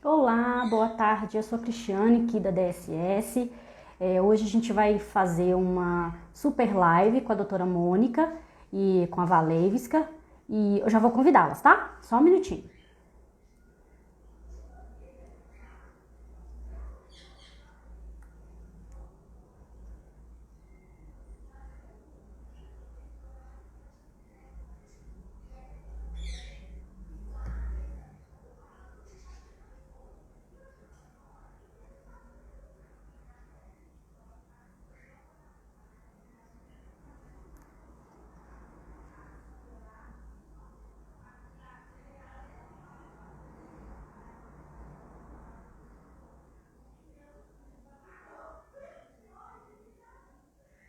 Olá, boa tarde. Eu sou a Cristiane, aqui da DSS. Hoje a gente vai fazer uma super live com a doutora Mônica e com a Valevska. E eu já vou convidá-las, tá? Só um minutinho.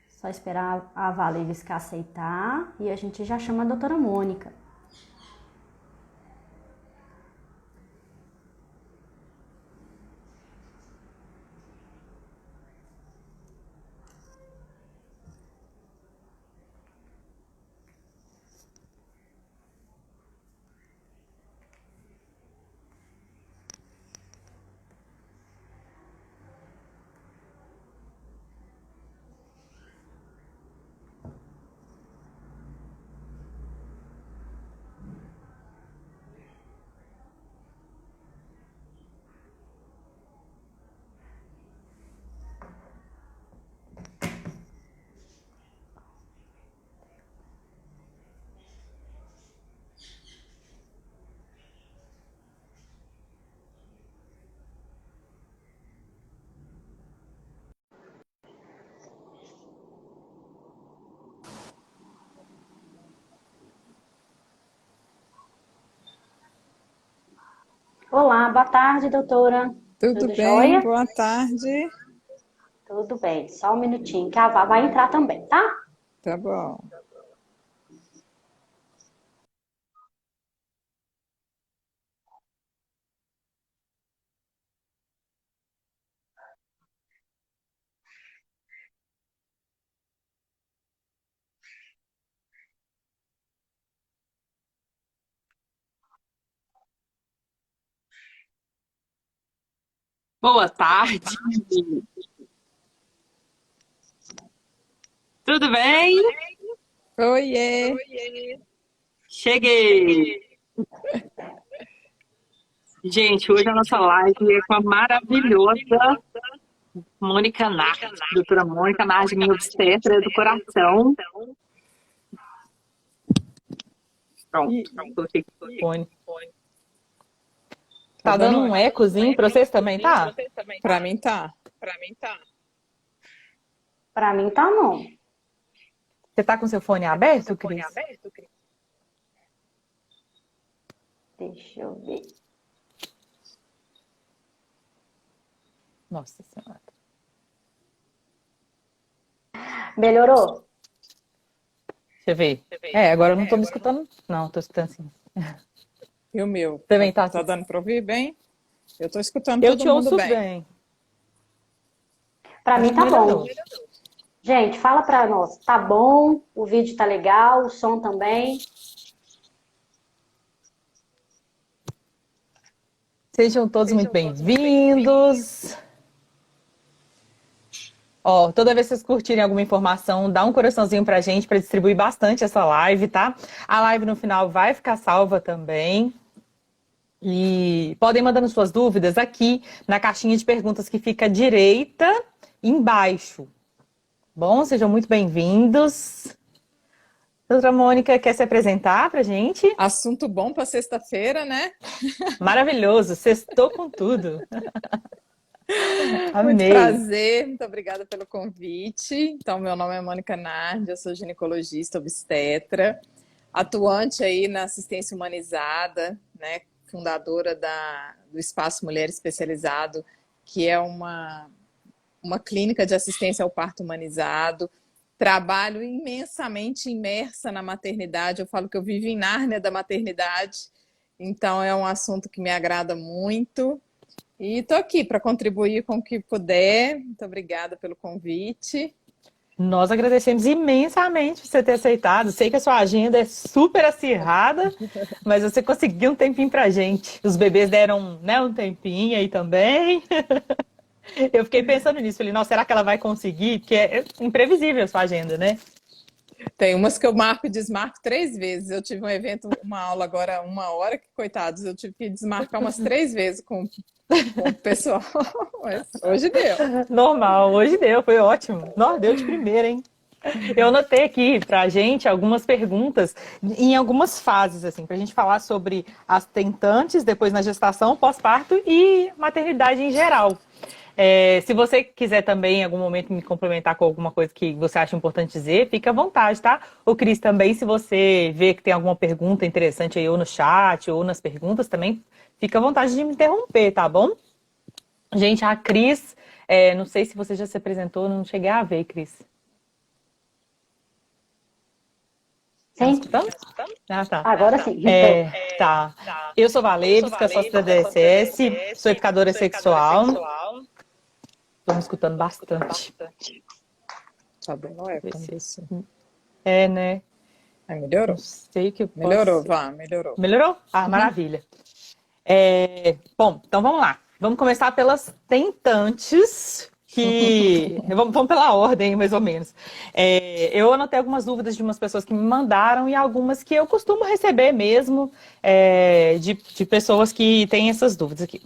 Só esperar a Valevska aceitar e a gente já chama a doutora Mônica. Olá, boa tarde, doutora. Tudo Tudo bem? jóia? Boa tarde. Tudo bem, só um minutinho que a Vá vai entrar também, tá? Tá bom. Boa tarde, tudo bem? Oiê. Cheguei! Gente, hoje a nossa live é com a maravilhosa Mônica Nardi, doutora Mônica Nardi, minha obstetra do coração. Pronto, E coloquei. Fone. tá Tá dando dando? um ecozinho pra vocês também, tá? Para mim tá. Pra mim tá não. Você tá com seu fone aberto, Cris? Deixa eu ver. Nossa Senhora. Melhorou? Deixa eu ver. Agora eu não tô me escutando. Não, tô escutando sim. E o meu? Também tá. Tá dando para ouvir bem? Eu tô escutando Eu todo te mundo ouço bem. bem. Pra Acho mim que tá bom. melhorou. Gente, fala pra nós. Tá bom? O vídeo tá legal? O som também? Sejam todos muito bem-vindos. Ó, toda vez que vocês curtirem alguma informação, dá um coraçãozinho pra gente pra distribuir bastante essa live, tá? A live no final vai ficar salva também. E podem mandando suas dúvidas aqui na caixinha de perguntas que fica à direita embaixo. Bom, sejam muito bem-vindos. Doutora Mônica, quer se apresentar pra gente? Assunto bom para sexta-feira, né? Maravilhoso, sextou com tudo. Muito Amei. prazer, muito obrigada pelo convite. Então, meu nome é Mônica Nardi, eu sou ginecologista obstetra, atuante aí na assistência humanizada, né? Fundadora do Espaço Mulher Especializado, que é uma clínica de assistência ao parto humanizado. Trabalho imensamente imersa na maternidade. Eu falo que eu vivo em Nárnia da maternidade, então é um assunto que me agrada muito. E estou aqui para contribuir com o que puder. Muito obrigada pelo convite. Nós agradecemos imensamente você ter aceitado. Sei que a sua agenda é super acirrada, mas você conseguiu um tempinho pra gente. Os bebês deram, né, um tempinho aí também. Eu fiquei pensando nisso. Falei, nossa, será que ela vai conseguir? Porque é imprevisível a sua agenda, né? Tem umas que eu marco e desmarco 3 vezes. Eu tive um evento, uma aula agora, 1 hora, que coitados, eu tive que desmarcar umas 3 vezes com o pessoal. Mas hoje deu. Normal, hoje deu, foi ótimo. Nossa, deu de primeira, hein? Eu anotei aqui pra gente algumas perguntas em algumas fases, assim, pra gente falar sobre as tentantes, depois na gestação, pós-parto e maternidade em geral. Se você quiser também, em algum momento, me complementar com alguma coisa que você acha importante dizer, fica à vontade, tá? O Cris também, se você vê que tem alguma pergunta interessante aí, ou no chat, ou nas perguntas também, fica à vontade de me interromper, tá bom? Gente, a Cris, não sei se você já se apresentou, não cheguei a ver, Cris. Tá me Sim, escutando? Ah, tá. agora sim. Tá. Eu sou Valevska, sócia da DSS, sou educadora sexual. Estou me escutando bastante. Tá bom, não é como isso. Né? Ai, melhorou. Não sei o que eu posso... Melhorou, Vá, melhorou. Melhorou? Ah, maravilha. Bom, então vamos lá. Vamos começar pelas tentantes, que... Vamos pela ordem, mais ou menos. Eu anotei algumas dúvidas de umas pessoas que me mandaram e algumas que eu costumo receber mesmo, de pessoas que têm essas dúvidas aqui.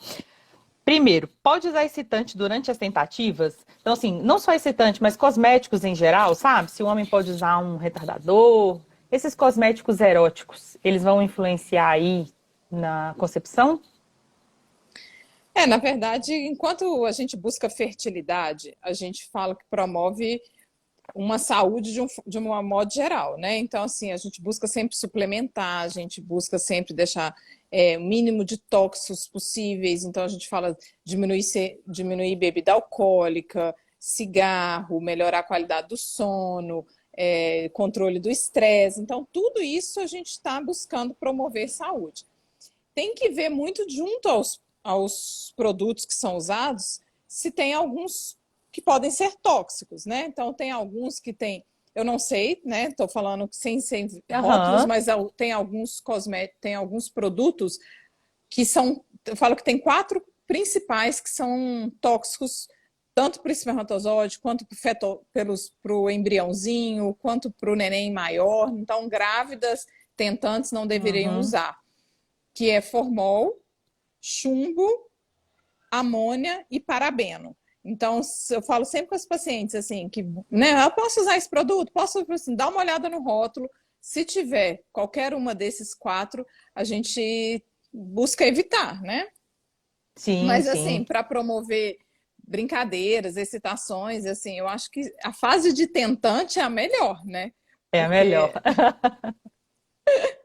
Primeiro, pode usar excitante durante as tentativas? Então, assim, não só excitante, mas cosméticos em geral, sabe? Se o homem pode usar um retardador, esses cosméticos eróticos, eles vão influenciar aí na concepção? Na verdade, enquanto a gente busca fertilidade, a gente fala que promove uma saúde de um modo geral, né? Então, assim, a gente busca sempre suplementar, a gente busca sempre deixar o mínimo de tóxicos possíveis. Então, a gente fala diminuir bebida alcoólica, cigarro, melhorar a qualidade do sono, controle do estresse. Então, tudo isso a gente está buscando promover saúde. Tem que ver muito junto aos produtos que são usados, se tem alguns que podem ser tóxicos, né? Então, tem alguns que tem, eu não sei, né? Estou falando sem rótulos, mas tem alguns cosméticos, tem alguns produtos que são, eu falo que tem 4 principais que são tóxicos, tanto para o espermatozoide, quanto para o embriãozinho, quanto para o neném maior. Então, grávidas, tentantes não deveriam usar, que é formol, chumbo, amônia e parabeno. Então, eu falo sempre com os pacientes assim, que, né, eu posso usar esse produto? Posso, assim, dar uma olhada no rótulo. Se tiver qualquer uma desses 4, a gente busca evitar, né? Sim, mas, sim. assim, para promover brincadeiras, excitações, assim, eu acho que a fase de tentante é a melhor, né? É a melhor.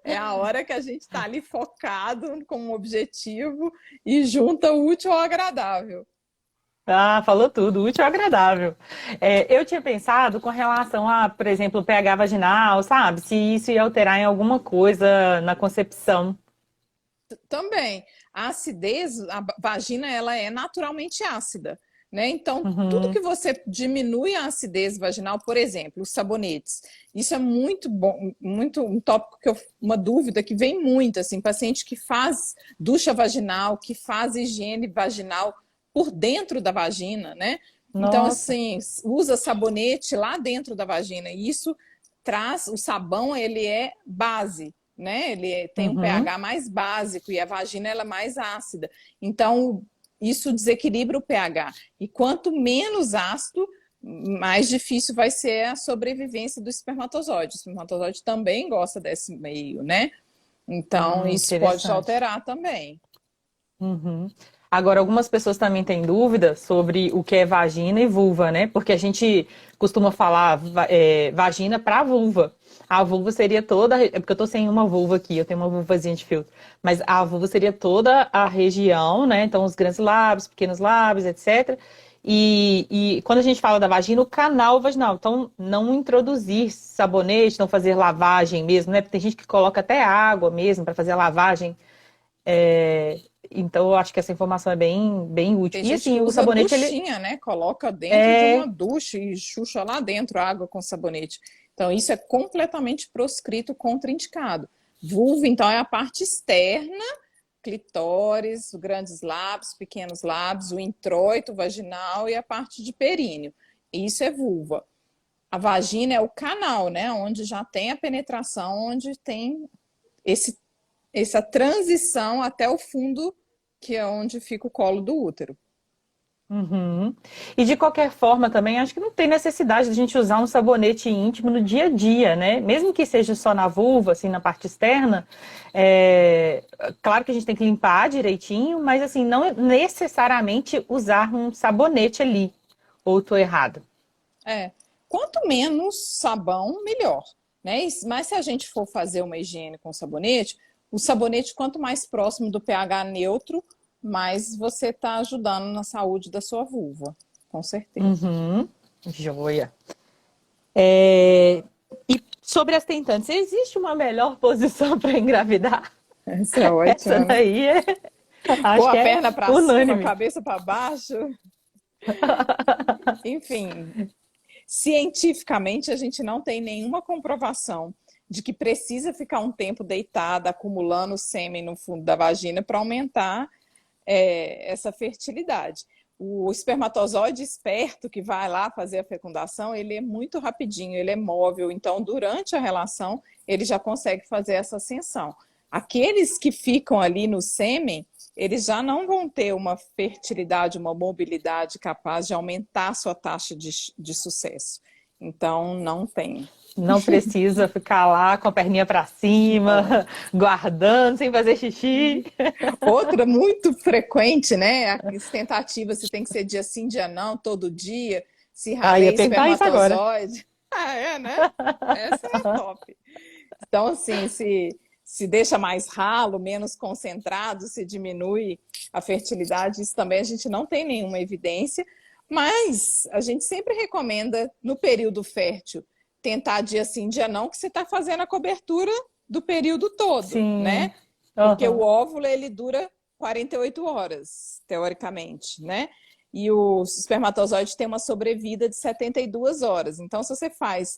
É a hora que a gente está ali focado com um objetivo e junta o útil ao agradável. Ah, falou tudo, útil e agradável. Eu tinha pensado com relação a, por exemplo, o pH vaginal, sabe? Se isso ia alterar em alguma coisa na concepção. Também, a acidez, a vagina, ela é naturalmente ácida, né? Então, tudo que você diminui a acidez vaginal, por exemplo, os sabonetes, isso é muito bom, muito um tópico uma dúvida que vem muito, assim, paciente que faz ducha vaginal, que faz higiene vaginal por dentro da vagina, né? Nossa. Então, assim, usa sabonete lá dentro da vagina. E isso traz, o sabão, ele é base, né? Ele tem um pH mais básico e a vagina ela é mais ácida. Então, isso desequilibra o pH. E quanto menos ácido, mais difícil vai ser a sobrevivência do espermatozoide. O espermatozoide também gosta desse meio, né? Então, isso pode alterar também. Agora, algumas pessoas também têm dúvida sobre o que é vagina e vulva, né? Porque a gente costuma falar vagina para vulva. A vulva seria toda... É porque eu tô sem uma vulva aqui, eu tenho uma vulvazinha de filtro. Mas a vulva seria toda a região, né? Então, os grandes lábios, pequenos lábios, etc. E quando a gente fala da vagina, o canal vaginal. Então, não introduzir sabonete, não fazer lavagem mesmo, né? Porque tem gente que coloca até água mesmo para fazer a lavagem. Então, eu acho que essa informação é bem útil. Tem E gente assim, que o usa sabonete, duchinha, né? Coloca dentro de uma ducha e chucha lá dentro a água com sabonete. Então, isso é completamente proscrito, contraindicado. Vulva, então, é a parte externa, clitóris, grandes lábios, pequenos lábios, o introito vaginal e a parte de períneo. Isso é vulva. A vagina é o canal, né? Onde já tem a penetração, onde tem essa transição até o fundo, que é onde fica o colo do útero. Uhum. E de qualquer forma também, acho que não tem necessidade de a gente usar um sabonete íntimo no dia a dia, né? Mesmo que seja só na vulva, assim, na parte externa, claro que a gente tem que limpar direitinho, mas assim, não necessariamente usar um sabonete ali. Ou estou errado? Quanto menos sabão, melhor, né? Mas se a gente for fazer uma higiene com sabonete, o sabonete, quanto mais próximo do pH neutro, mais você está ajudando na saúde da sua vulva, com certeza. Uhum. Joia. E sobre as tentantes, existe uma melhor posição para engravidar? Essa é Essa ótima, né? daí Pôr acho que a é perna para cima, a unânime. cabeça para baixo. Enfim, cientificamente, a gente não tem nenhuma comprovação de que precisa ficar um tempo deitada, acumulando sêmen no fundo da vagina para aumentar essa fertilidade. O espermatozoide esperto que vai lá fazer a fecundação, ele é muito rapidinho, ele é móvel, então durante a relação ele já consegue fazer essa ascensão. Aqueles que ficam ali no sêmen, eles já não vão ter uma fertilidade, uma mobilidade capaz de aumentar a sua taxa de sucesso. Então, não tem. Não precisa ficar lá com a perninha para cima, guardando, sem fazer xixi. Outra muito frequente, né? As tentativas, se tem que ser dia sim, dia não, todo dia, se ralei Ia perguntar isso agora. espermatozoide. Né? Essa é top. Então, assim, se deixa mais ralo, menos concentrado, se diminui a fertilidade, isso também a gente não tem nenhuma evidência, mas a gente sempre recomenda, no período fértil, tentar dia sim, dia não, que você está fazendo a cobertura do período todo, Sim. né? Porque o óvulo, ele dura 48 horas, teoricamente, né? E o espermatozoide tem uma sobrevida de 72 horas. Então, se você faz,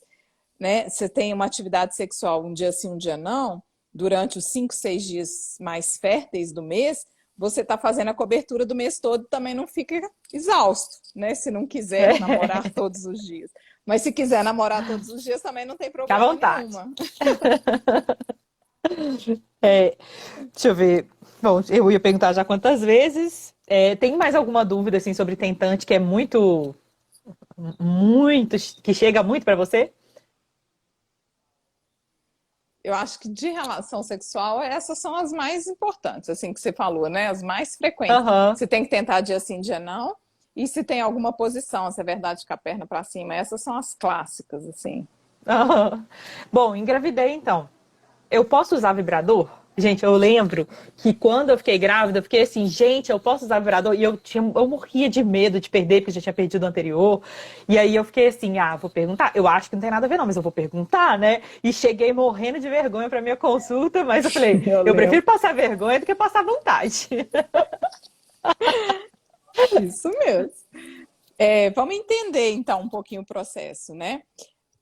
né? Você tem uma atividade sexual um dia sim, um dia não, durante os 5, 6 dias mais férteis do mês, você está fazendo a cobertura do mês todo, também não fica exausto, né? Se não quiser namorar todos os dias. Mas se quiser namorar todos os dias, também não tem problema Fica à vontade. nenhuma. Deixa eu ver. Bom, eu ia perguntar já quantas vezes. Tem mais alguma dúvida assim sobre tentante que é muito, que chega muito para você? Eu acho que de relação sexual, essas são as mais importantes, assim que você falou, né? As mais frequentes. Você tem que tentar dia sim, dia não. E se tem alguma posição, se é verdade com a perna para cima, essas são as clássicas, assim. Bom, engravidei então. Eu posso usar vibrador? Gente, eu lembro que quando eu fiquei grávida, eu fiquei assim, gente, eu posso usar vibrador? E eu morria de medo de perder, porque eu já tinha perdido o anterior. E aí eu fiquei assim, vou perguntar. Eu acho que não tem nada a ver não, mas eu vou perguntar, né? E cheguei morrendo de vergonha pra minha consulta, mas eu falei, eu prefiro passar vergonha do que passar vontade. Isso mesmo. Vamos entender, então, um pouquinho o processo, né?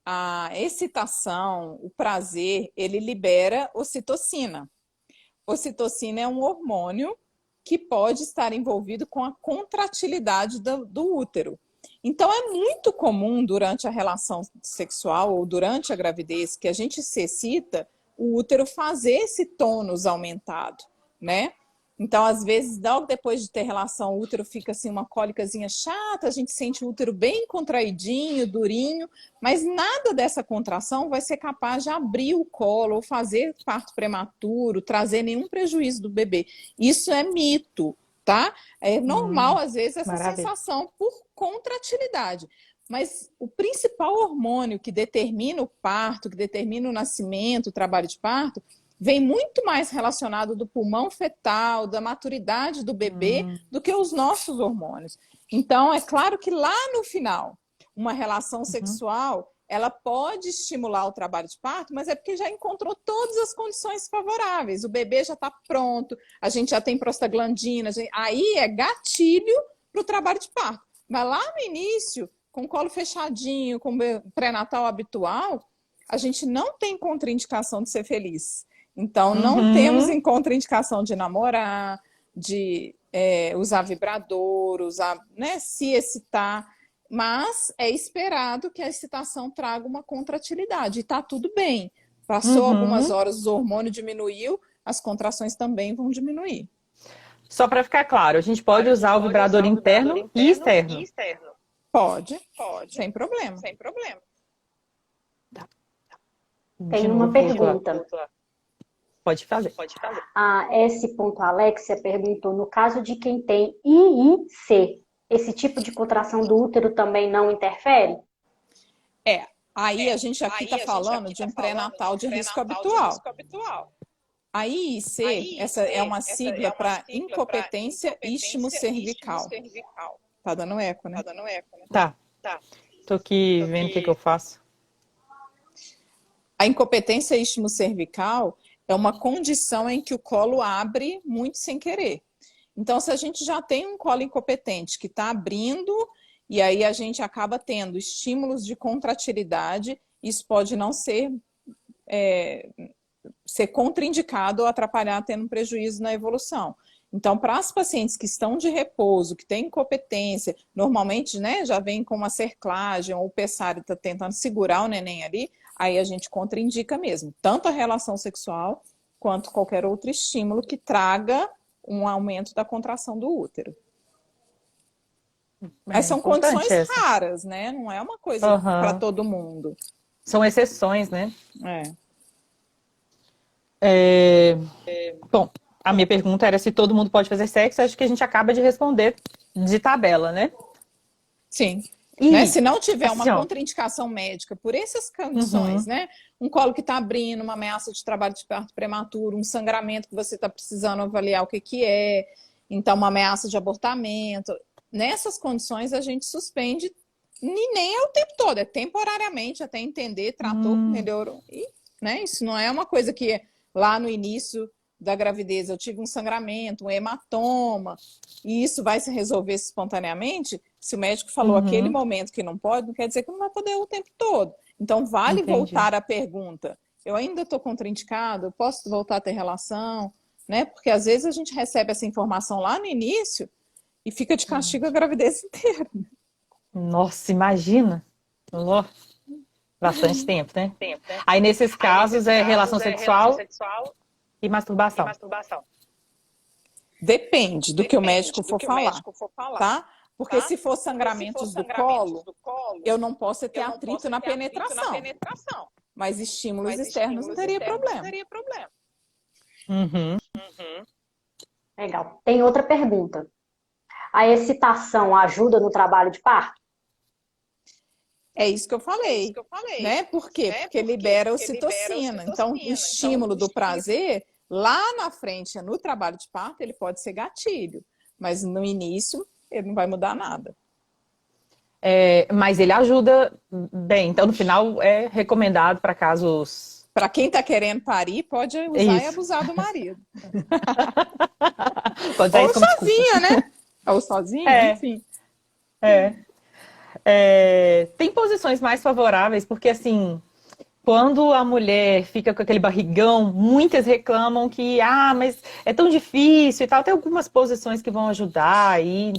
A excitação, o prazer, ele libera ocitocina. Ocitocina é um hormônio que pode estar envolvido com a contratilidade do útero. Então, é muito comum durante a relação sexual ou durante a gravidez que a gente se excita, o útero fazer esse tônus aumentado, né? Então, às vezes, logo depois de ter relação, o útero fica assim, uma cólicazinha chata, a gente sente o útero bem contraidinho, durinho, mas nada dessa contração vai ser capaz de abrir o colo ou fazer parto prematuro, trazer nenhum prejuízo do bebê. Isso é mito, tá? É normal, às vezes, essa sensação por contratilidade. Mas o principal hormônio que determina o parto, que determina o nascimento, o trabalho de parto, vem muito mais relacionado do pulmão fetal, da maturidade do bebê, do que os nossos hormônios. Então, é claro que lá no final, uma relação sexual, ela pode estimular o trabalho de parto, mas é porque já encontrou todas as condições favoráveis. O bebê já está pronto, a gente já tem prostaglandina, aí é gatilho para o trabalho de parto. Mas lá no início, com o colo fechadinho, com o pré-natal habitual, a gente não tem contraindicação de ser feliz. Então, não temos em contraindicação de namorar, de usar vibrador, usar, né, se excitar, mas é esperado que a excitação traga uma contratilidade, e está tudo bem. Passou algumas horas, o hormônio diminuiu, as contrações também vão diminuir. Só para ficar claro, a gente pode usar o vibrador interno e externo. Pode, sem problema. Tem uma pergunta. Pode fazer. A S.Alexia perguntou, no caso de quem tem IIC, esse tipo de contração do útero também não interfere? Aí a gente aqui está falando de um pré-natal de risco habitual. A IIC, essa é uma sigla para incompetência istmo-cervical. Tá dando eco, né? Tá. Tô aqui vendo o que eu faço. A incompetência istmo-cervical é uma condição em que o colo abre muito sem querer. Então, se a gente já tem um colo incompetente que está abrindo, e aí a gente acaba tendo estímulos de contratilidade, isso pode não ser contraindicado ou atrapalhar, tendo um prejuízo na evolução. Então, para as pacientes que estão de repouso, que têm incompetência, normalmente, né, já vem com uma cerclagem ou o pessário está tentando segurar o neném ali, aí a gente contraindica mesmo, tanto a relação sexual quanto qualquer outro estímulo que traga um aumento da contração do útero. Mas são condições raras, né? Não é uma coisa para todo mundo. São exceções, né? Bom, a minha pergunta era se todo mundo pode fazer sexo. Acho que a gente acaba de responder de tabela, né? Sim. Né? Se não tiver uma contraindicação médica por essas condições, né? Um colo que está abrindo, uma ameaça de trabalho de parto prematuro, um sangramento que você está precisando avaliar o que é, então uma ameaça de abortamento. Nessas condições a gente suspende, e nem é o tempo todo, é temporariamente, até entender, tratou, melhorou. E, né? Isso não é uma coisa que lá no início da gravidez eu tive um sangramento, um hematoma, e isso vai se resolver espontaneamente. Se o médico falou aquele momento que não pode, não quer dizer que não vai poder o tempo todo. Então, vale voltar à pergunta. Eu ainda estou contraindicado? Eu posso voltar a ter relação? Né? Porque às vezes a gente recebe essa informação lá no início e fica de castigo a gravidez inteira. Nossa, imagina. Bastante tempo, né? Aí, nesses casos, é relação sexual e masturbação. Depende do que o médico for falar, tá? Porque se for sangramentos do colo, eu não posso ter atrito na penetração. Mas estímulos externos não teria problema. Legal. Tem outra pergunta. A excitação ajuda no trabalho de parto? É isso que eu falei. Né? Por quê? Porque libera ocitocina. Então, o estímulo do prazer, lá na frente, no trabalho de parto, ele pode ser gatilho. Mas no início, ele não vai mudar nada. Mas ele ajuda bem. Então, no final, é recomendado para casos... Para quem está querendo parir, pode usar e abusar do marido. Pode ou sozinha, né? Ou sozinha, enfim. Tem posições mais favoráveis, porque assim, quando a mulher fica com aquele barrigão, muitas reclamam que, mas é tão difícil e tal. Tem algumas posições que vão ajudar aí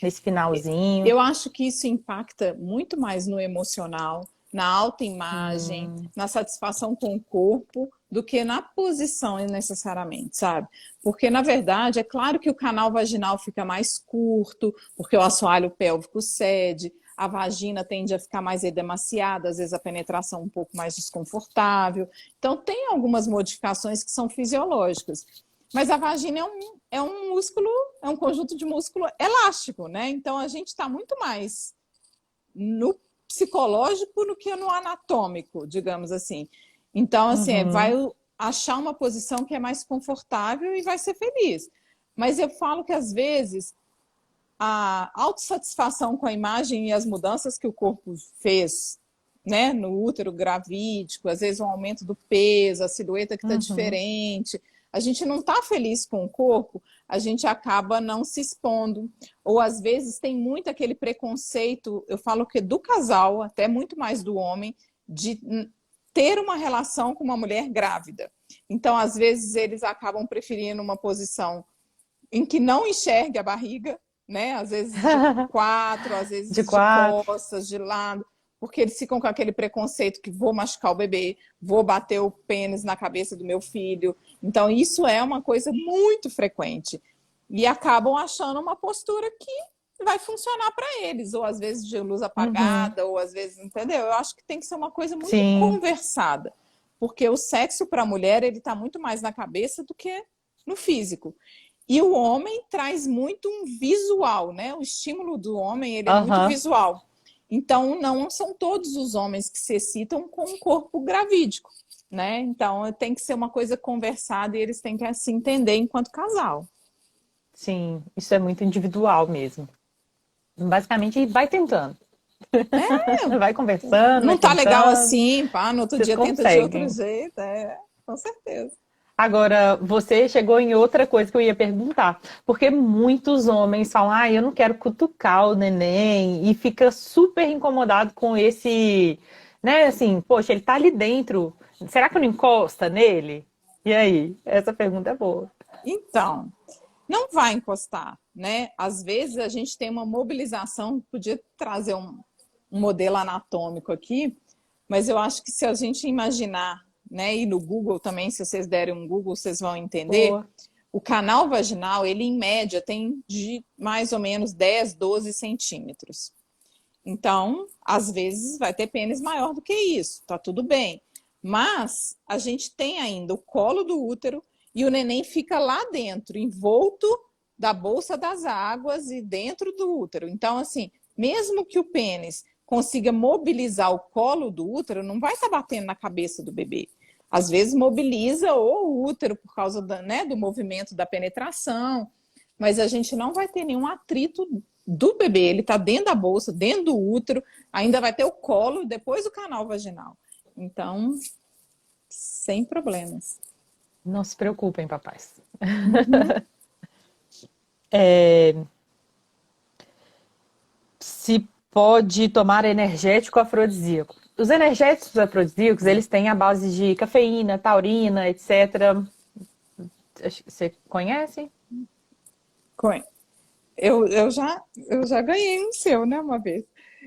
nesse finalzinho. Eu acho que isso impacta muito mais no emocional, na autoimagem, na satisfação com o corpo, do que na posição necessariamente, sabe? Porque, na verdade, é claro que o canal vaginal fica mais curto, porque o assoalho pélvico cede, a vagina tende a ficar mais edemaciada, às vezes a penetração um pouco mais desconfortável. Então, tem algumas modificações que são fisiológicas. Mas a vagina é um músculo, é um conjunto de músculo elástico, né? Então, a gente está muito mais no psicológico do que no anatômico, digamos assim. Então, assim, vai achar uma posição que é mais confortável e vai ser feliz. Mas eu falo que, às vezes, a autossatisfação com a imagem e as mudanças que o corpo fez né, no útero gravídico, às vezes um aumento do peso, a silhueta que está Uhum. diferente, a gente não está feliz com o corpo, a gente acaba não se expondo. Ou às vezes tem muito aquele preconceito, eu falo que do casal, até muito mais do homem, de ter uma relação com uma mulher grávida. Então, às vezes, eles acabam preferindo uma posição em que não enxergue a barriga, né? Às vezes de quatro, às De vezes de 4. costas, de lado, porque eles ficam com aquele preconceito que vou machucar o bebê, vou bater o pênis na cabeça do meu filho. Então, isso é uma coisa muito frequente. E acabam achando uma postura que vai funcionar para eles, ou às vezes de luz Uhum. apagada, ou às vezes, entendeu? Eu acho que tem que ser uma coisa muito Sim, conversada, porque o sexo para a mulher ele está muito mais na cabeça do que no físico. E o homem traz muito um visual, né? O estímulo do homem ele é muito aham, visual. Então, não são todos os homens que se excitam com um corpo gravídico, né? Então, tem que ser uma coisa conversada e eles têm que se entender enquanto casal. sim, isso é muito individual mesmo. Basicamente, vai tentando. Vai conversando, vai Não tá legal tentando, assim, pá, no outro vocês dia tenta de outro conseguem. jeito, com certeza. Agora, você chegou em outra coisa que eu ia perguntar, porque muitos homens falam, ah, eu não quero cutucar o neném, e fica super incomodado com esse, né, assim, poxa, ele tá ali dentro, será que não encosta nele? E aí? Essa pergunta é boa. Então, não vai encostar, né? Às vezes a gente tem uma mobilização, podia trazer um modelo anatômico aqui, mas eu acho que se a gente imaginar, né, e no Google também, se vocês derem um Google, vocês vão entender, Boa. o canal vaginal, ele em média tem de mais ou menos 10, 12 centímetros. Então, às vezes vai ter pênis maior do que isso, tá tudo bem. Mas a gente tem ainda o colo do útero e o neném fica lá dentro, envolto da bolsa das águas e dentro do útero. Então, assim, mesmo que o pênis consiga mobilizar o colo do útero, não vai estar batendo na cabeça do bebê. Às vezes mobiliza o útero por causa né, do movimento da penetração, mas a gente não vai ter nenhum atrito do bebê. Ele está dentro da bolsa, dentro do útero, ainda vai ter o colo, depois o canal vaginal. Então, sem problemas. Não se preocupem, papais. Uhum. Se pode tomar energético afrodisíaco. Os energéticos afrodisíacos, eles têm a base de cafeína, taurina, etc. Você conhece? Eu já ganhei um seu, né, uma vez.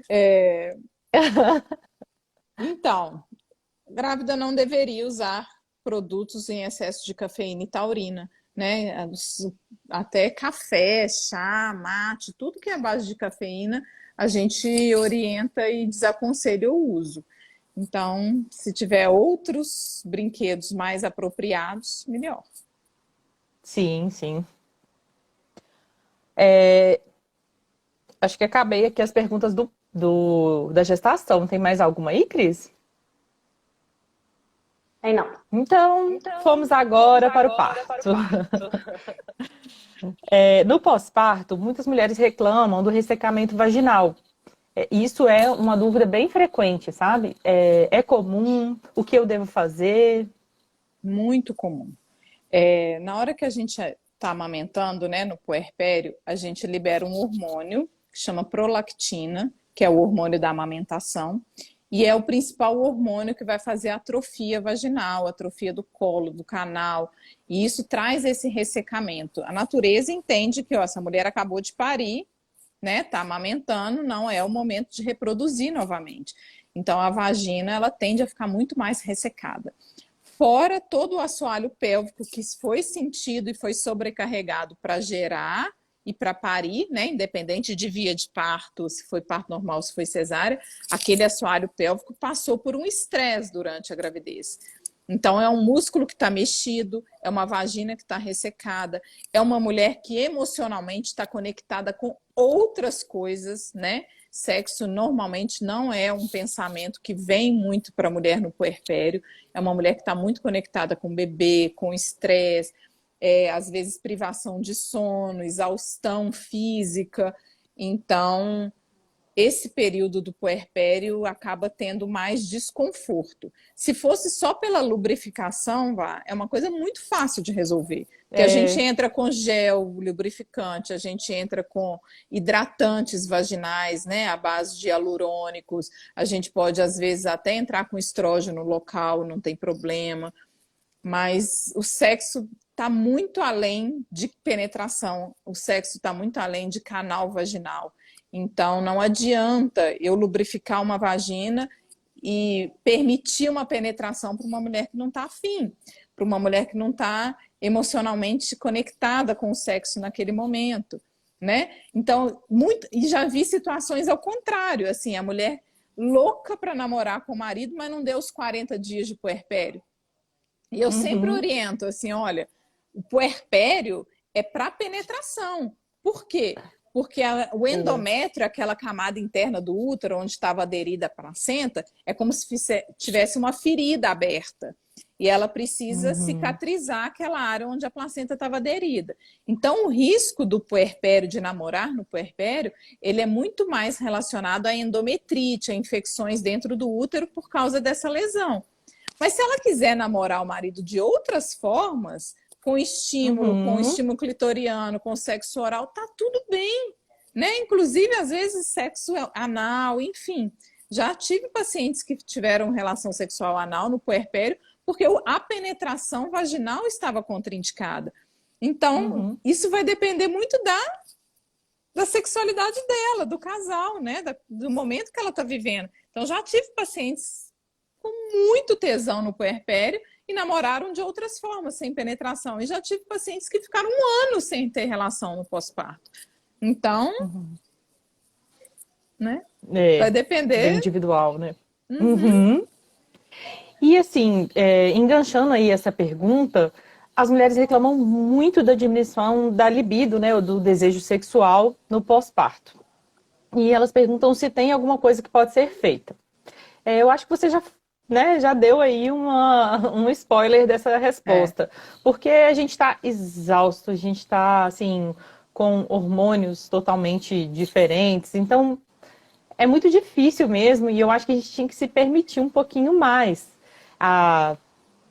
É, então, grávida não deveria usar produtos em excesso de cafeína e taurina, né? Até café, chá, mate, tudo que é base de cafeína, a gente orienta e desaconselha o uso. Então, se tiver outros brinquedos mais apropriados, melhor. Sim, sim. Acho que acabei aqui as perguntas da gestação. Tem mais alguma aí, Cris? Aí não. Então, fomos agora para o parto. No pós-parto, muitas mulheres reclamam do ressecamento vaginal. Isso é uma dúvida bem frequente, sabe? É comum? O que eu devo fazer? Muito comum. Na hora que a gente está amamentando, né, no puerpério, a gente libera um hormônio que chama prolactina, que é o hormônio da amamentação, e é o principal hormônio que vai fazer a atrofia vaginal, a atrofia do colo, do canal, e isso traz esse ressecamento. A natureza entende que essa mulher acabou de parir, né, tá amamentando, não é o momento de reproduzir novamente. Então a vagina ela tende a ficar muito mais ressecada. Fora todo o assoalho pélvico que foi sentido e foi sobrecarregado para gerar e para parir, né? Independente de via de parto, se foi parto normal, se foi cesárea, aquele assoalho pélvico passou por um estresse durante a gravidez. Então, é um músculo que está mexido, é uma vagina que está ressecada, é uma mulher que emocionalmente está conectada com outras coisas, né? Sexo normalmente não é um pensamento que vem muito para a mulher no puerpério, é uma mulher que está muito conectada com o bebê, com estresse, às vezes privação de sono, exaustão física. Então, esse período do puerpério acaba tendo mais desconforto. Se fosse só pela lubrificação, é uma coisa muito fácil de resolver. Porque a gente entra com gel lubrificante, a gente entra com hidratantes vaginais, né, à base de hialurônicos, a gente pode, às vezes, até entrar com estrógeno local, não tem problema. Mas o sexo está muito além de penetração, o sexo está muito além de canal vaginal. Então, não adianta eu lubrificar uma vagina e permitir uma penetração para uma mulher que não está afim, para uma mulher que não está emocionalmente conectada com o sexo naquele momento, né? Então, e já vi situações ao contrário, assim, a mulher louca para namorar com o marido, mas não deu os 40 dias de puerpério. E eu sempre oriento, assim, olha, o puerpério é para penetração. Por quê? Porque o endométrio, aquela camada interna do útero, onde estava aderida a placenta, é como se tivesse uma ferida aberta. E ela precisa cicatrizar aquela área onde a placenta estava aderida. Então, o risco do puerpério, de namorar no puerpério, ele é muito mais relacionado à endometrite, a infecções dentro do útero por causa dessa lesão. Mas se ela quiser namorar o marido de outras formas, com estímulo clitoriano, com sexo oral, tá tudo bem, né? Inclusive, às vezes, sexo anal, enfim. Já tive pacientes que tiveram relação sexual anal no puerpério porque a penetração vaginal estava contraindicada. Então, isso vai depender muito da sexualidade dela, do casal, né? Do momento que ela está vivendo. Então, já tive pacientes com muito tesão no puerpério e namoraram de outras formas, sem penetração. E já tive pacientes que ficaram 1 ano sem ter relação no pós-parto. Então, né? Vai depender. Bem individual, né? E assim, enganchando aí essa pergunta, as mulheres reclamam muito da diminuição da libido, né? Ou do desejo sexual no pós-parto. E elas perguntam se tem alguma coisa que pode ser feita. Eu acho que você já deu aí um spoiler dessa resposta. Porque a gente está exausto, a gente está, assim, com hormônios totalmente diferentes. Então, é muito difícil mesmo. E eu acho que a gente tinha que se permitir um pouquinho mais.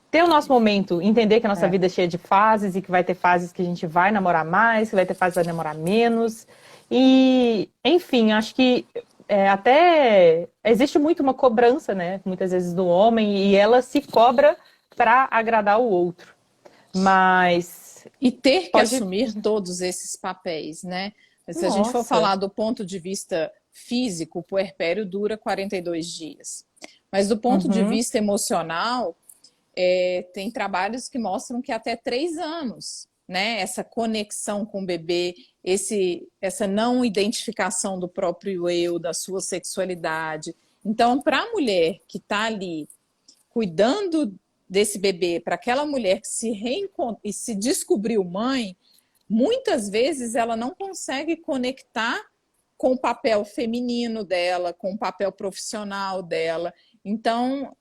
Ter o nosso momento, entender que a nossa vida é cheia de fases e que vai ter fases que a gente vai namorar mais, que vai ter fases que vai namorar menos. E, enfim, acho que até existe muito uma cobrança, né? Muitas vezes do homem, e ela se cobra para agradar o outro. Mas e ter que assumir todos esses papéis, né? Se a gente for falar do ponto de vista físico, o puerpério dura 42 dias. Mas do ponto de vista emocional, tem trabalhos que mostram que até 3 anos, né? Essa conexão com o bebê, essa não identificação do próprio eu, da sua sexualidade. Então, para a mulher que está ali cuidando desse bebê, para aquela mulher que e se descobriu mãe, muitas vezes ela não consegue conectar com o papel feminino dela, com o papel profissional dela. Então,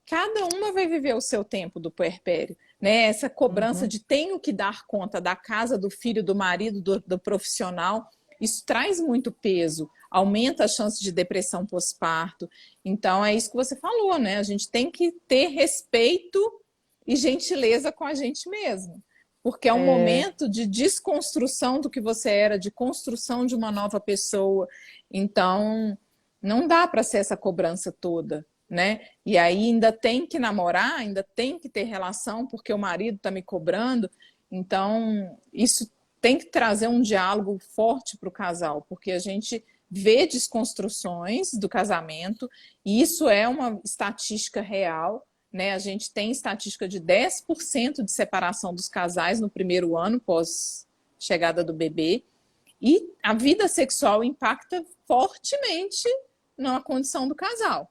cada uma vai viver o seu tempo do puerpério, né? Essa cobrança de tenho que dar conta da casa, do filho, do marido, do profissional, isso traz muito peso, aumenta a chance de depressão pós-parto. Então, é isso que você falou, né? A gente tem que ter respeito e gentileza com a gente mesmo, porque é um momento de desconstrução do que você era, de construção de uma nova pessoa. Então, não dá para ser essa cobrança toda, né? E aí ainda tem que namorar, ainda tem que ter relação, porque o marido está me cobrando. Então, isso tem que trazer um diálogo forte para o casal, porque a gente vê desconstruções do casamento, e isso é uma estatística real, né? A gente tem estatística de 10% de separação dos casais no primeiro ano pós chegada do bebê, e a vida sexual impacta fortemente na condição do casal.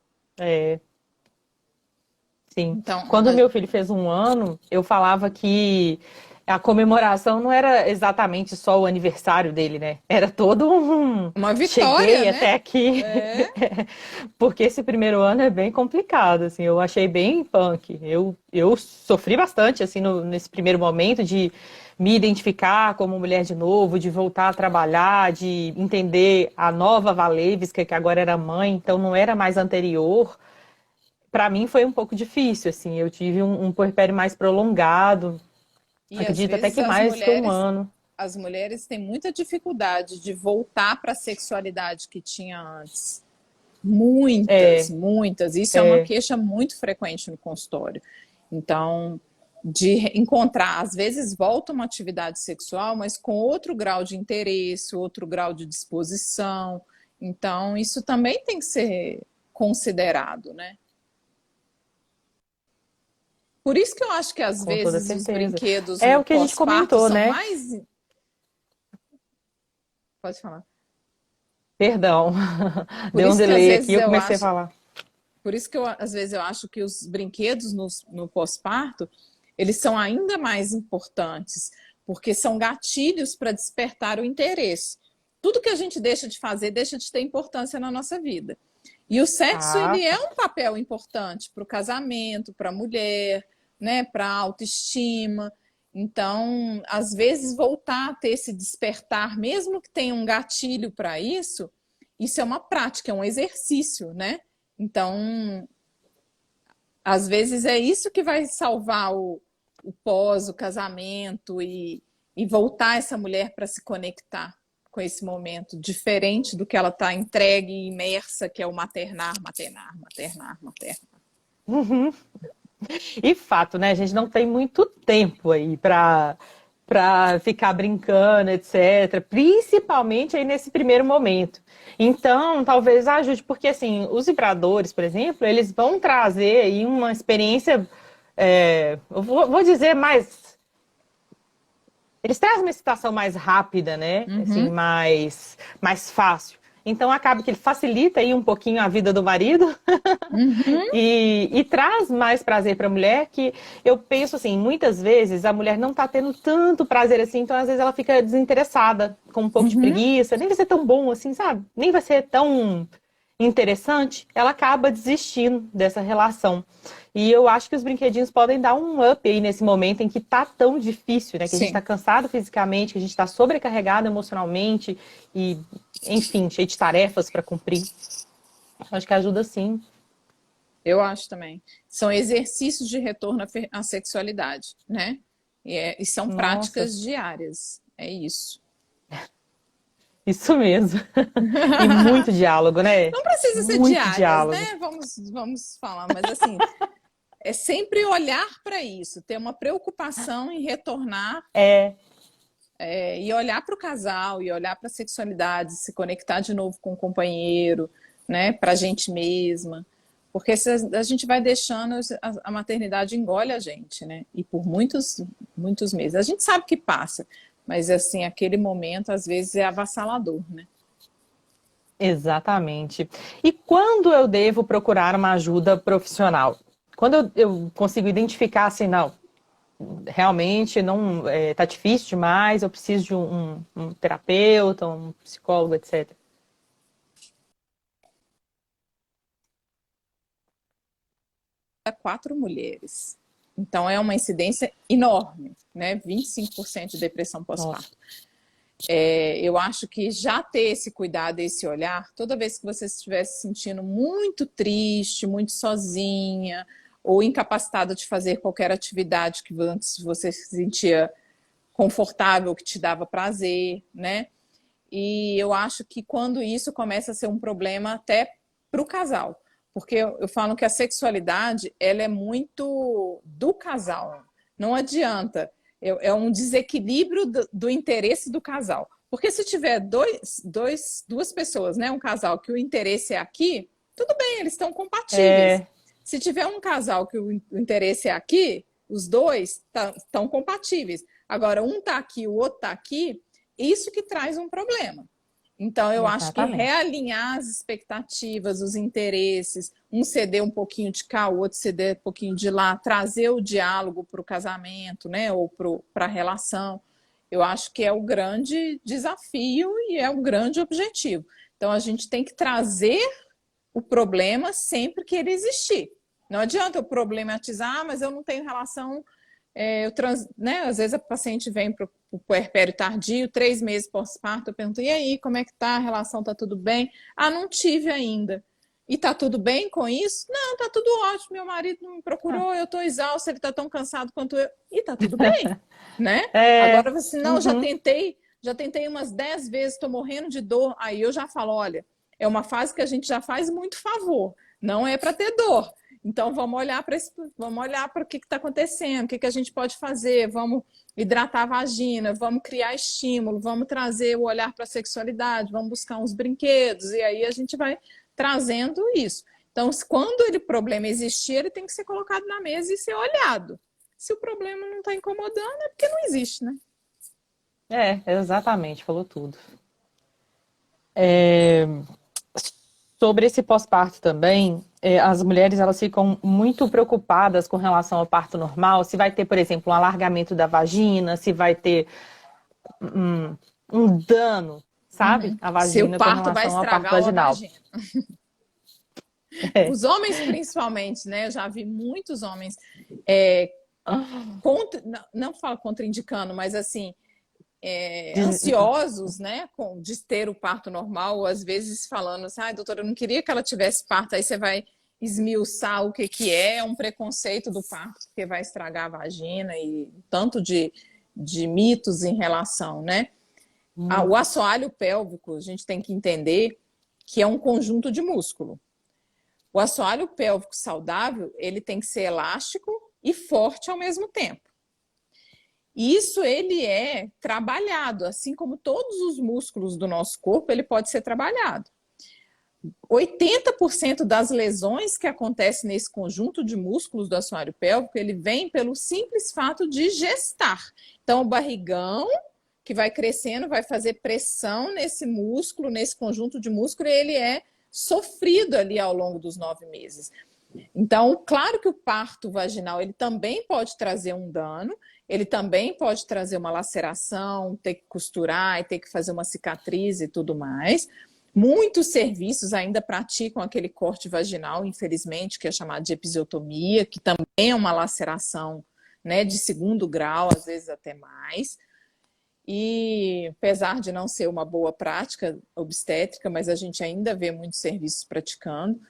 Sim. Então, quando meu filho fez 1 ano, eu falava que a comemoração não era exatamente só o aniversário dele, né? Era todo uma vitória, cheguei, né? Até aqui. Porque esse primeiro ano é bem complicado, assim. Eu achei bem punk. Eu sofri bastante, assim, nesse primeiro momento de me identificar como mulher de novo, de voltar a trabalhar, de entender a nova Valevska, que agora era mãe, então não era mais anterior, para mim foi um pouco difícil, assim, eu tive um puerpério mais prolongado, E às acredito até vezes que mais que um ano. as mulheres têm muita dificuldade de voltar para a sexualidade que tinha antes. Muitas, É, muitas. Isso é uma é, queixa muito frequente no consultório. Então, de encontrar, às vezes volta uma atividade sexual, mas com outro grau de interesse, outro grau de disposição. Então, isso também tem que ser considerado, né? Por isso que eu acho que às com toda vezes os certeza. brinquedos É no o que a gente pós-parto comentou, são né? mais. Pode falar. Perdão, Por deu um isso que às delay aqui, vezes eu eu comecei a acho, falar. por isso que às vezes eu acho que os brinquedos no pós-parto, eles são ainda mais importantes, porque são gatilhos para despertar o interesse. Tudo que a gente deixa de fazer deixa de ter importância na nossa vida. E o sexo, Ah, ele é tá. um papel importante para o casamento, para a mulher, né, para a autoestima. Então, às vezes, voltar a ter esse despertar, mesmo que tenha um gatilho para isso é uma prática, é um exercício, né? Então, às vezes é isso que vai salvar o pós, o casamento e voltar essa mulher para se conectar com esse momento, diferente do que ela está entregue e imersa, que é o maternar, maternar, maternar, maternar. E fato, né? A gente não tem muito tempo aí para ficar brincando, etc. Principalmente aí nesse primeiro momento. Então, talvez ajude, porque assim, os vibradores, por exemplo, eles vão trazer aí uma experiência, eu vou dizer mais. Eles trazem uma excitação mais rápida, né? Assim, Uhum, mais fácil. Então acaba que ele facilita aí um pouquinho a vida do marido uhum, e traz mais prazer para a mulher, que eu penso assim, muitas vezes a mulher não está tendo tanto prazer assim, então às vezes ela fica desinteressada, com um pouco de uhum. preguiça, nem vai ser tão bom assim, sabe? Nem vai ser tão interessante, ela acaba desistindo dessa relação. E eu acho que os brinquedinhos podem dar um up aí nesse momento em que tá tão difícil, né? Que a gente tá Sim, cansado fisicamente, que a gente tá sobrecarregado emocionalmente e, enfim, cheio de tarefas para cumprir. Acho que ajuda sim. eu acho também. São exercícios de retorno à sexualidade, né? E são Nossa, práticas diárias. É isso. isso mesmo. E muito diálogo, né? Não precisa ser Muito diárias, diálogo. né? Vamos falar, mas assim, é sempre olhar para isso, ter uma preocupação em retornar É, e olhar para o casal, e olhar para a sexualidade, se conectar de novo com o companheiro, né? Para a gente mesma. Porque se a gente vai deixando, a maternidade engole a gente, né? E por muitos, muitos meses. A gente sabe que passa, mas assim, aquele momento às vezes é avassalador, né? exatamente. E quando eu devo procurar uma ajuda profissional? Quando eu consigo identificar assim, não, realmente não tá difícil demais, eu preciso de um terapeuta, um psicólogo, etc. A 4 mulheres. Então é uma incidência enorme, né? 25% de depressão Nossa, pós-parto. Eu acho que já ter esse cuidado, esse olhar, toda vez que você estiver se sentindo muito triste, muito sozinha, ou incapacitada de fazer qualquer atividade que antes você se sentia confortável, que te dava prazer, né? E eu acho que quando isso começa a ser um problema até para o casal, porque eu falo que a sexualidade ela é muito do casal, não adianta, é um desequilíbrio do interesse do casal. Porque se tiver duas pessoas, né, um casal que o interesse é aqui, tudo bem, eles estão compatíveis. é, Se tiver um casal que o interesse é aqui, os dois estão compatíveis. Agora, um está aqui, o outro está aqui, isso que traz um problema. Então, eu acho que exatamente. realinhar as expectativas, os interesses, um ceder um pouquinho de cá, o outro ceder um pouquinho de lá, trazer o diálogo para o casamento, né, ou para a relação, eu acho que é o grande desafio e é o grande objetivo. Então, a gente tem que trazer o problema sempre que ele existir. Não adianta eu problematizar, mas eu não tenho relação né, às vezes a paciente vem para o puerpério tardio, 3 meses pós-parto, eu pergunto, e aí, como é que tá? A relação tá tudo bem? Ah, não tive ainda. E tá tudo bem com isso? Não, tá tudo ótimo, meu marido não me procurou, eu tô exausta, ele tá tão cansado quanto eu. E tá tudo bem, né? Agora você, não, já tentei umas 10 vezes, tô morrendo de dor. Aí eu já falo, olha, é uma fase que a gente já faz muito favor, não é para ter dor. Então vamos olhar para o que está acontecendo, o que a gente pode fazer, vamos hidratar a vagina, vamos criar estímulo, vamos trazer o olhar para a sexualidade, vamos buscar uns brinquedos, e aí a gente vai trazendo isso. Então, quando o problema existir, ele tem que ser colocado na mesa e ser olhado. Se o problema não está incomodando, é porque não existe, né? Exatamente, falou tudo. Sobre esse pós-parto também, as mulheres elas ficam muito preocupadas com relação ao parto normal, se vai ter, por exemplo, um alargamento da vagina, se vai ter um dano, sabe? A vagina se o parto com vai relação ao parto estragar vaginal. a vagina. Os homens, principalmente, né? Eu já vi muitos homens não falo contraindicando, mas assim, ansiosos, né, de ter o parto normal, ou às vezes falando assim, ai, doutora, eu não queria que ela tivesse parto, aí você vai esmiuçar o que é um preconceito do parto, porque vai estragar a vagina e tanto de mitos em relação, né? O assoalho pélvico, a gente tem que entender que é um conjunto de músculo. O assoalho pélvico saudável, ele tem que ser elástico e forte ao mesmo tempo. Isso ele é trabalhado, assim como todos os músculos do nosso corpo, ele pode ser trabalhado. 80% das lesões que acontecem nesse conjunto de músculos do assoalho pélvico, ele vem pelo simples fato de gestar. Então, o barrigão, que vai crescendo, vai fazer pressão nesse músculo, nesse conjunto de músculo, e ele é sofrido ali ao longo dos 9 meses. Então, claro que o parto vaginal, ele também pode trazer um dano, ele também pode trazer uma laceração, ter que costurar e ter que fazer uma cicatriz e tudo mais. Muitos serviços ainda praticam aquele corte vaginal, infelizmente, que é chamado de episiotomia, que também é uma laceração, né, de 2º grau, às vezes até mais. E apesar de não ser uma boa prática obstétrica, mas a gente ainda vê muitos serviços praticando.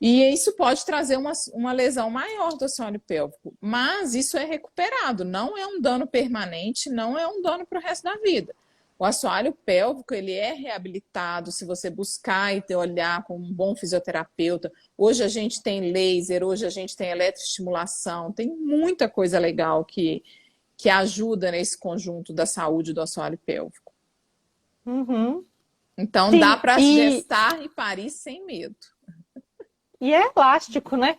E isso pode trazer uma lesão maior do assoalho pélvico, mas isso é recuperado, não é um dano permanente, não é um dano para o resto da vida. O assoalho pélvico, ele é reabilitado se você buscar e olhar com um bom fisioterapeuta. Hoje a gente tem laser, hoje a gente tem eletroestimulação, tem muita coisa legal que ajuda nesse conjunto da saúde do assoalho pélvico. Então, sim, dá para gestar e parir sem medo. E é elástico, né?